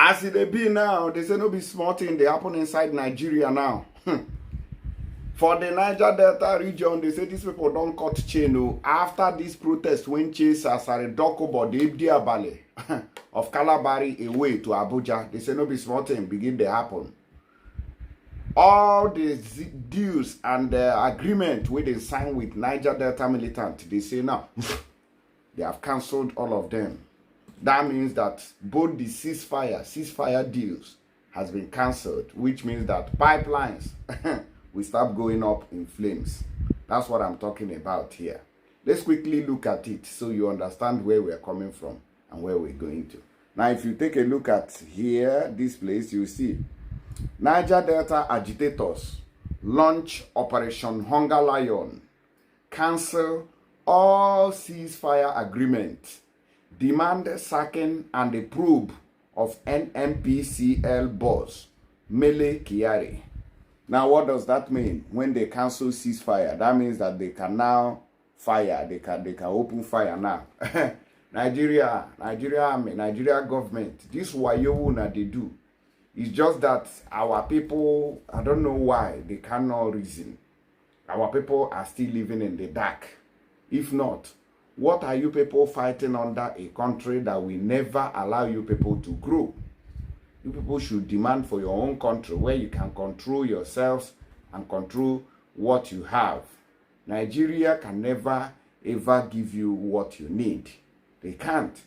As it be now, they say no be small thing they happen inside Nigeria now. For the Niger Delta region, they say these people don't cut chain. After this protest, when chase Asari Dokubo, the Ibdiabale of Kalabari away to Abuja, they say no be small thing begin to happen. All the deals and the agreement where they sign with Niger Delta militant, they say now they have cancelled all of them. That means that both the ceasefire deals has been cancelled, which means that pipelines will start going up in flames. That's what I'm talking about here. Let's quickly look at it so you understand where we're coming from and where we're going to. Now, if you take a look at here, this place, you see Niger Delta agitators launch Operation Hunger Lion, cancel all ceasefire agreement, demand sacking and a probe of NMPCL boss Mele Kyari. Now, what does that mean? When they cancel ceasefire, that means that they can now fire. They can open fire now. Nigeria army, Nigeria government. This wayo na they do. It's just that our people, I don't know why they cannot reason. Our people are still living in the dark. If not, what are you people fighting under a country that will never allow you people to grow? You people should demand for your own country where you can control yourselves and control what you have. Nigeria can never ever give you what you need. They can't.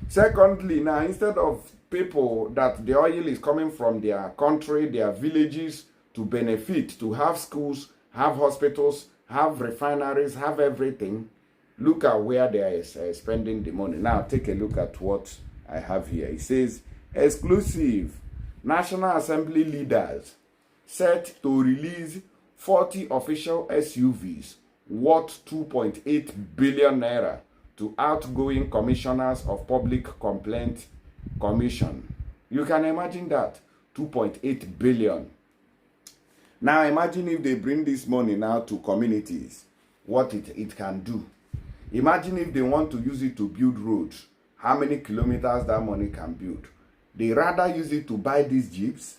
Secondly, now instead of people that the oil is coming from their country, their villages to benefit, to have schools, have hospitals, have refineries, have everything, look at where they are spending the money. Now take a look at what I have here. It says, exclusive National Assembly leaders set to release 40 official SUVs worth 2.8 billion naira to outgoing commissioners of Public Complaint Commission. You can imagine that, 2.8 billion. Now imagine if they bring this money now to communities, what it can do. Imagine if they want to use it to build roads, how many kilometers that money can build. They rather use it to buy these jeeps,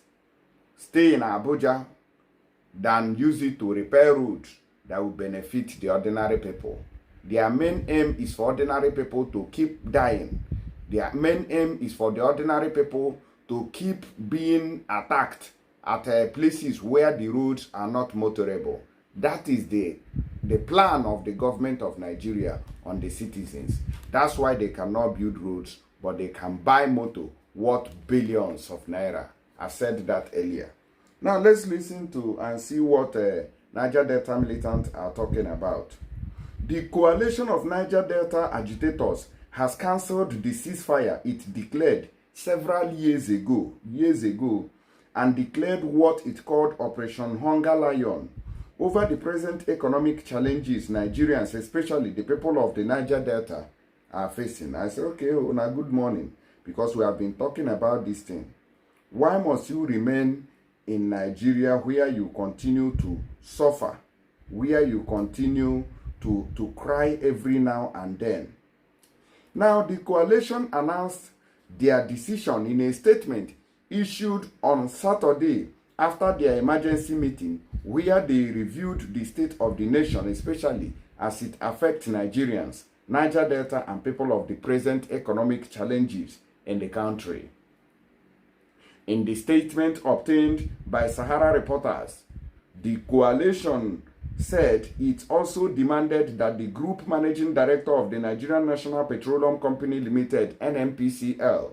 stay in Abuja, than use it to repair roads that will benefit the ordinary people. Their main aim is for ordinary people to keep dying. Their main aim is for the ordinary people to keep being attacked at places where the roads are not motorable. That is the plan of the government of Nigeria on the citizens. That's why they cannot build roads, but they can buy motor worth billions of naira. I said that earlier. Now let's listen to and see what Niger Delta militants are talking about. The coalition of Niger Delta agitators has cancelled the ceasefire it declared several years ago, and declared what it called Operation Hunger Lion over the present economic challenges Nigerians, especially the people of the Niger Delta, are facing. I said, okay, Una, good morning, because we have been talking about this thing. Why must you remain in Nigeria where you continue to suffer, where you continue to cry every now and then? Now, the coalition announced their decision in a statement issued on Saturday after their emergency meeting, where they reviewed the state of the nation, especially as it affects Nigerians, Niger Delta, and people of the present economic challenges in the country. In the statement obtained by Sahara reporters, the coalition said it also demanded that the group managing director of the Nigerian National Petroleum Company Limited, NMPCL,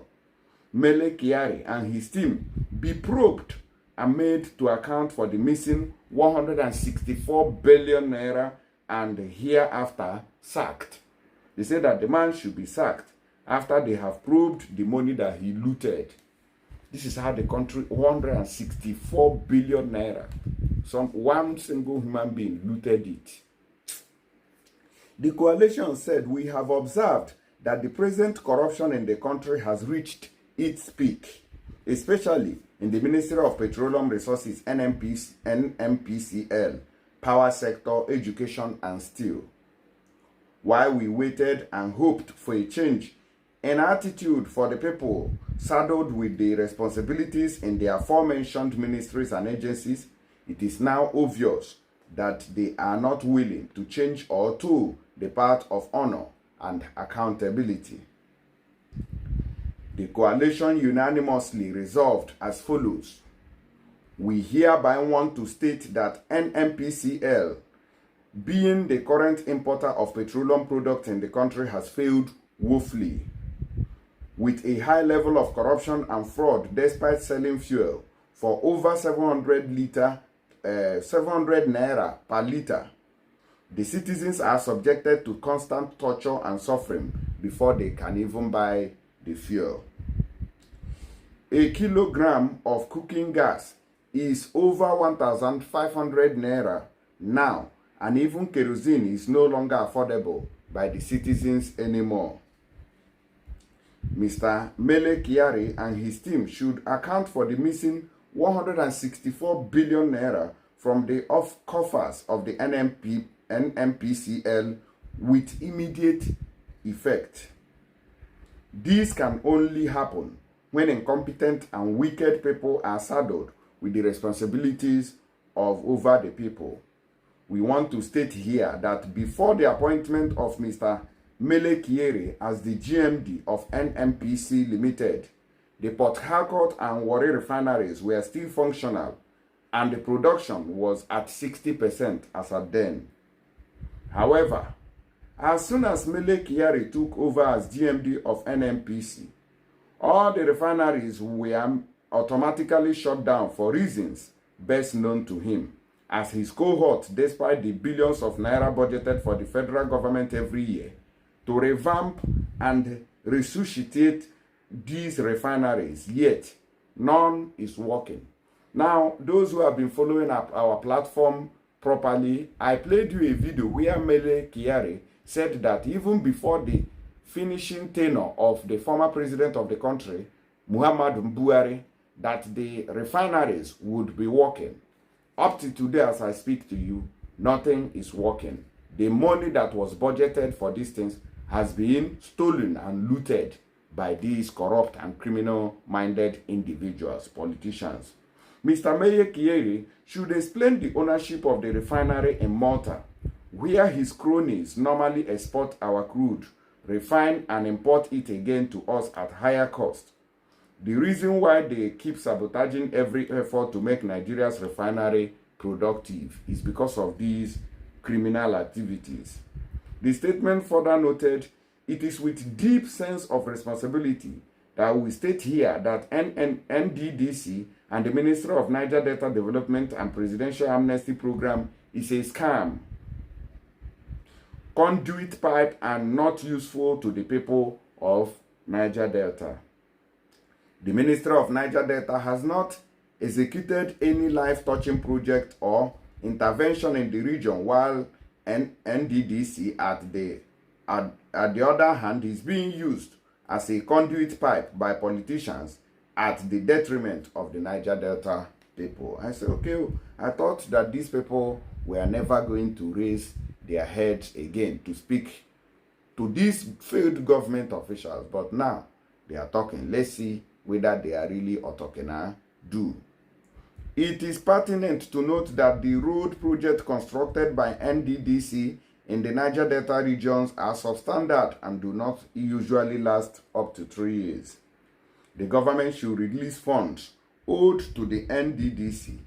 Mele Kyari, and his team be probed and made to account for the missing 164 billion naira and hereafter sacked. They said that the man should be sacked after they have probed the money that he looted. This is how the country, 164 billion naira. One single human being looted it. The coalition said, we have observed that the present corruption in the country has reached its peak, especially in the Ministry of Petroleum Resources, NMPCL, power sector, education, and steel. While we waited and hoped for a change In attitude for the people saddled with the responsibilities in the aforementioned ministries and agencies, it is now obvious that they are not willing to change or to the path of honor and accountability. The coalition unanimously resolved as follows. We hereby want to state that NNPCL, being the current importer of petroleum products in the country, has failed woefully, with a high level of corruption and fraud despite selling fuel for over 700 naira per liter. The citizens are subjected to constant torture and suffering before they can even buy the fuel. A kilogram of cooking gas is over 1,500 naira now, and even kerosene is no longer affordable by the citizens anymore. Mr. Mele Kyari and his team should account for the missing 164 billion naira from the coffers of the NNPCL with immediate effect. This can only happen when incompetent and wicked people are saddled with the responsibilities of over the people. We want to state here that before the appointment of Mr. Mele Kyari as the GMD of NNPC Limited, the Port Harcourt and Warri refineries were still functional and the production was at 60% as at then. However, as soon as Mele Kyari took over as GMD of NNPC, all the refineries were automatically shut down for reasons best known to him, as his cohort, despite the billions of naira budgeted for the federal government every year to revamp and resuscitate these refineries, yet none is working. Now, those who have been following up our platform properly, I played you a video where Mele Kyari said that even before the finishing tenure of the former president of the country, Muhammadu Buhari, that the refineries would be working. Up to today, as I speak to you, nothing is working. The money that was budgeted for these things has been stolen and looted by these corrupt and criminal-minded individuals, politicians. Mr. Mele Kyari should explain the ownership of the refinery in Malta, where his cronies normally export our crude, refine and import it again to us at higher cost. The reason why they keep sabotaging every effort to make Nigeria's refinery productive is because of these criminal activities. The statement further noted, it is with deep sense of responsibility that we state here that NDDC and the Ministry of Niger Delta Development and Presidential Amnesty Program is a scam, conduit pipe, and not useful to the people of Niger Delta. The Ministry of Niger Delta has not executed any life-touching project or intervention in the region, while NDDC, at the other hand, is being used as a conduit pipe by politicians at the detriment of the Niger Delta people. I said, okay, I thought that these people were never going to raise their heads again to speak to these failed government officials, but now they are talking. Let's see whether they are really Otokena do. It is pertinent to note that the road project constructed by NDDC in the Niger Delta regions are substandard and do not usually last up to 3 years. The government should release funds owed to the NDDC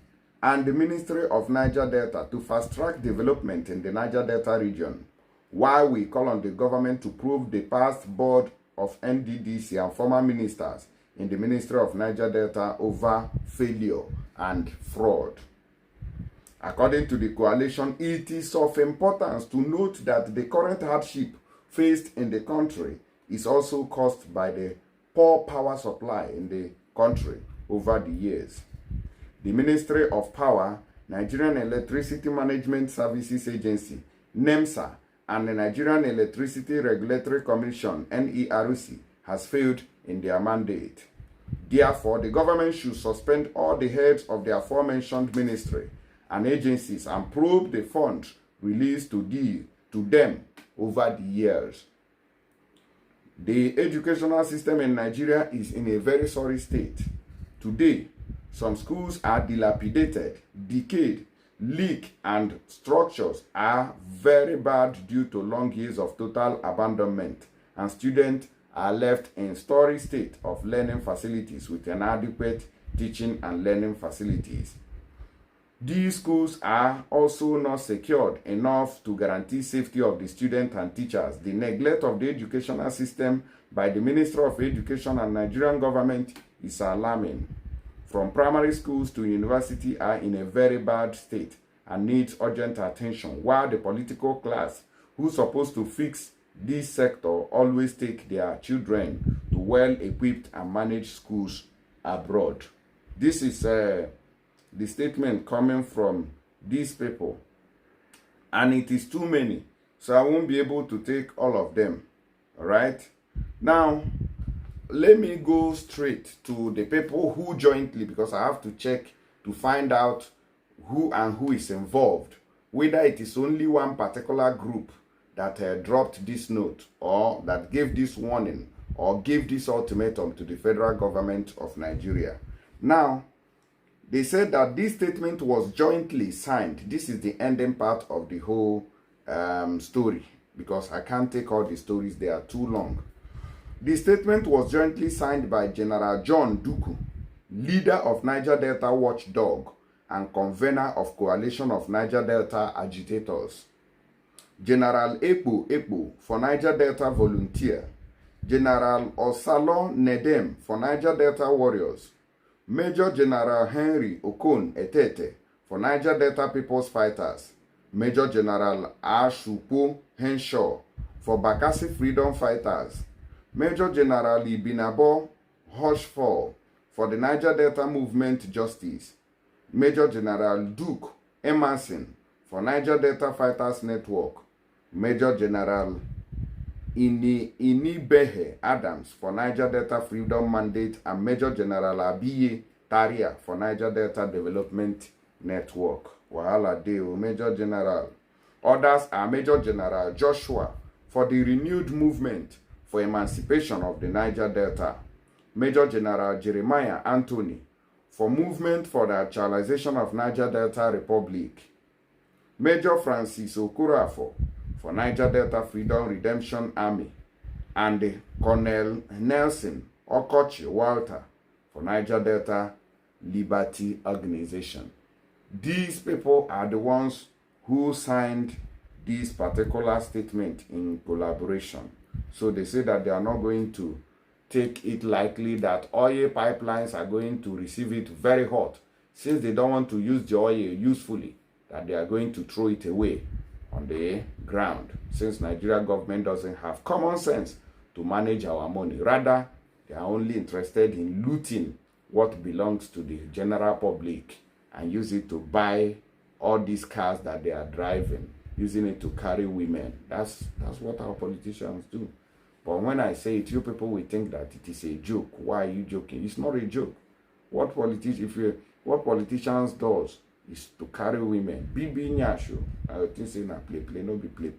and the Ministry of Niger Delta to fast-track development in the Niger Delta region, while we call on the government to prove the past board of NDDC and former ministers in the Ministry of Niger Delta over failure and fraud. According to the coalition, it is of importance to note that the current hardship faced in the country is also caused by the poor power supply in the country over the years. The Ministry of Power, Nigerian Electricity Management Services Agency, NEMSA, and the Nigerian Electricity Regulatory Commission, NERC, has failed in their mandate. Therefore, the government should suspend all the heads of the aforementioned ministry and agencies and probe the funds released to them over the years. The educational system in Nigeria is in a very sorry state. Today, some schools are dilapidated, decayed, leak, and structures are very bad due to long years of total abandonment, and students are left in sorry state of learning facilities with inadequate teaching and learning facilities. These schools are also not secured enough to guarantee safety of the students and teachers. The neglect of the educational system by the Ministry of Education and Nigerian government is alarming. From primary schools to university are in a very bad state and needs urgent attention, while the political class, who's supposed to fix this sector, always take their children to well-equipped and managed schools abroad. This is the statement coming from these people, and it is too many, so I won't be able to take all of them. All right, now let me go straight to the people who jointly, because I have to check to find out who and who is involved, whether it is only one particular group that dropped this note, or that gave this warning, or gave this ultimatum to the federal government of Nigeria. Now, they said that this statement was jointly signed. This is the ending part of the whole story, because I can't take all the stories, they are too long. The statement was jointly signed by General John Duku, leader of Niger Delta Watchdog and convener of Coalition of Niger Delta Agitators, General Ekpo for Niger Delta Volunteer, General Osalo Nedem for Niger Delta Warriors, Major General Henry Okon Etete for Niger Delta People's Fighters, Major General Ashupo Henshaw for Bakassi Freedom Fighters, Major General Ibinabo Hoshfall for the Niger Delta Movement Justice, Major General Duke Emerson for Niger Delta Fighters Network, Major General Inibehe Adams for Niger Delta Freedom Mandate, and Major General Abiye Taria for Niger Delta Development Network. Wahala Deo, Major General. Others are Major General Joshua for the renewed movement for emancipation of the Niger Delta, Major General Jeremiah Anthony for movement for the actualization of Niger Delta Republic, Major Francis Okurafo for Niger Delta Freedom Redemption Army, and Colonel Nelson Okochi Walter for Niger Delta Liberty Organization. These people are the ones who signed this particular statement in collaboration. So they say that they are not going to take it lightly, that oil pipelines are going to receive it very hot, since they don't want to use the oil usefully, that they are going to throw it away on the ground, since Nigeria government doesn't have common sense to manage our money. Rather, they are only interested in looting what belongs to the general public and use it to buy all these cars that they are driving, using it to carry women. That's what our politicians do. But when I say it, you people will think that it is a joke. Why are you joking? It's not a joke. What politicians does is to carry women. Bibi Nyasho. I think say na play, no be play.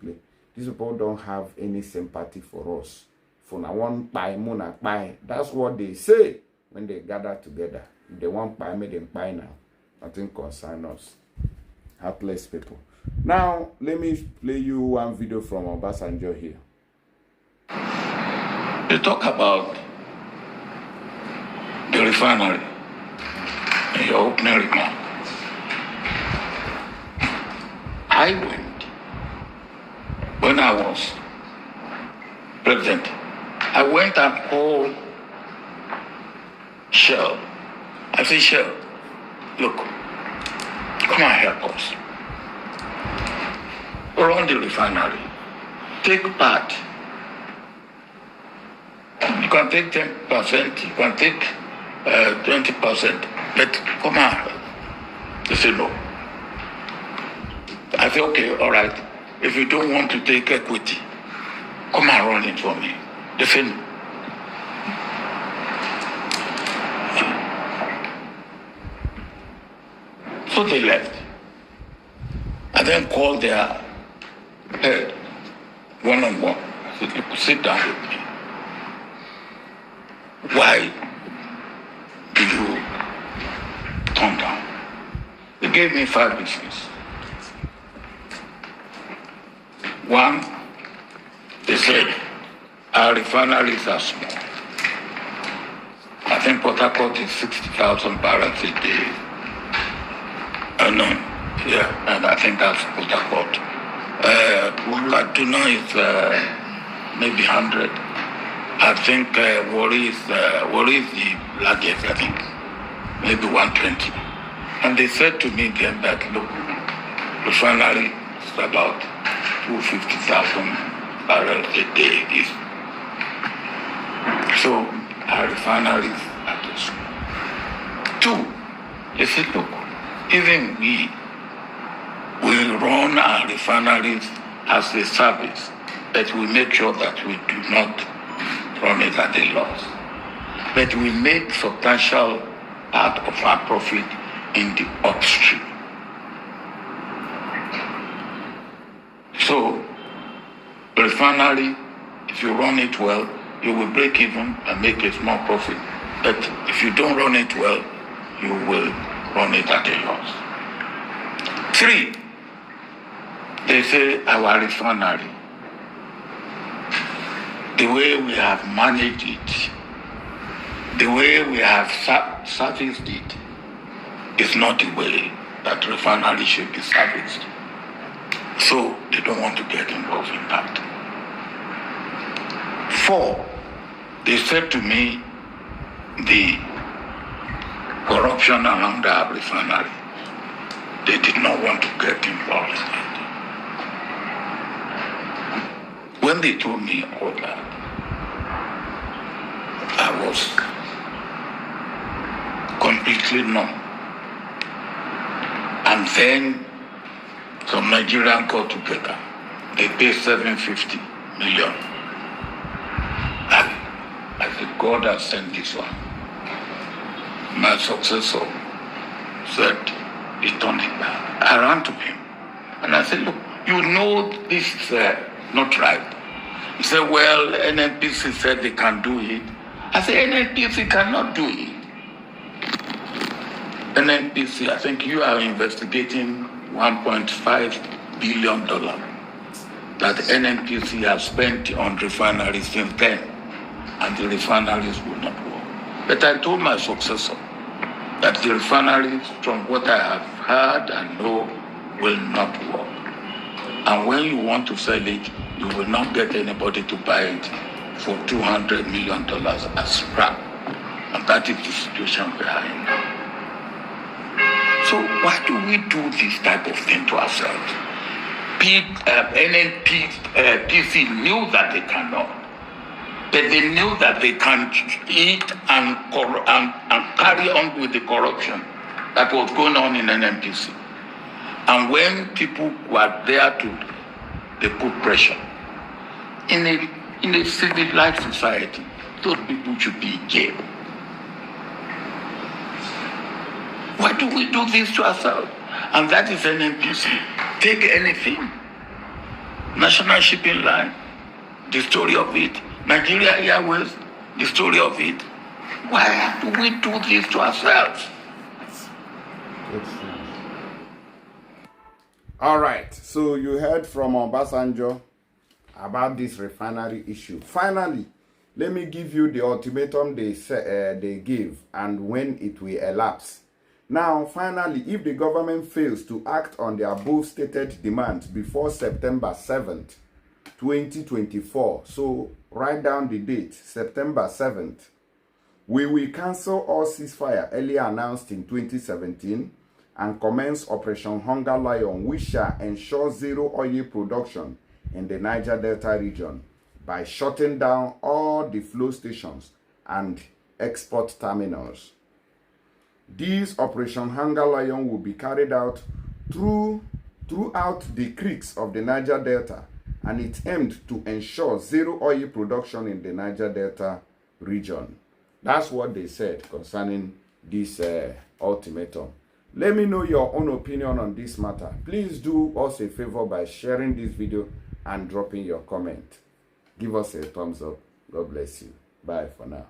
These people don't have any sympathy for us. For na one pie, mona pie. That's what they say when they gather together. If they want pie, make them pie now. Nothing concern us. Helpless people. Now, let me play you one video from Obasanjo here. They talk about the refinery in your opening remark. I went, when I was president, I went and called Shell. I said, Shell, look, come and help us. Run the refinery. Take part. You can take 10%, you can take 20%, but come on. They said no. I said, okay, all right. If you don't want to take equity, come and run it for me. They said no. So they left. I then called their head one-on-one. I said, sit down with me. why did you turn down? They gave me 5 reasons. One, they said our refineries are small. I think Port Harcourt is 60,000 barrels a day. And I think that's Port Harcourt. Kaduna is maybe 100. I think Warri is the largest, I think, maybe 120. And they said to me then that, look, refinery is about 250,000 barrels a day. So our refineries are too small. 2, they said, look, even we run our refineries as a service, but we make sure that we do not run it at a loss. But we make substantial part of our profit in the upstream. So, refinery, if you run it well, you will break even and make a small profit. But if you don't run it well, you will run it at a loss. 3, they say our refinery, the way we have managed it, the way we have serviced it, is not the way that refinery should be serviced. So they don't want to get involved in that. 4, they said to me, the corruption around our refinery, they did not want to get involved in that. When they told me all that, I was completely numb. And then some Nigerians got together. They paid 750 million. I said, God has sent this one. My successor said, he turned it back. I ran to him and I said, look, you know this is not right. He said, well, NNPC said they can do it. I said, NNPC cannot do it. NNPC, I think you are investigating $1.5 billion that NNPC has spent on refineries since then, and the refineries will not work. But I told my successor that the refineries, from what I have heard and know, will not work. And when you want to sell it, you will not get anybody to buy it for $200 million as scrap. And that is the situation we are in now. So why do we do this type of thing to ourselves? NNPC knew that they cannot, but they knew that they can eat and carry on with the corruption that was going on in NNPC. And when people were there they put pressure. In a civilized society, those people should be in jail. Why do we do this to ourselves? And that is NNPC. Take anything. National Shipping Line, the story of it. Nigeria Airways, the story of it. Why do we do this to ourselves? All right, so you heard from Obasanjo about this refinery issue. Finally, let me give you the ultimatum they gave and when it will elapse. Now, finally, if the government fails to act on the above stated demands before September 7th, 2024, so write down the date, September 7th, we will cancel all ceasefire earlier announced in 2017 and commence Operation Hunger Lion, which shall ensure zero oil production in the Niger Delta region by shutting down all the flow stations and export terminals. This Operation Hunger Lion will be carried out throughout the creeks of the Niger Delta, and it's aimed to ensure zero oil production in the Niger Delta region. That's what they said concerning this ultimatum. Let me know your own opinion on this matter. Please do us a favor by sharing this video and dropping your comment. Give us a thumbs up. God bless you. Bye for now.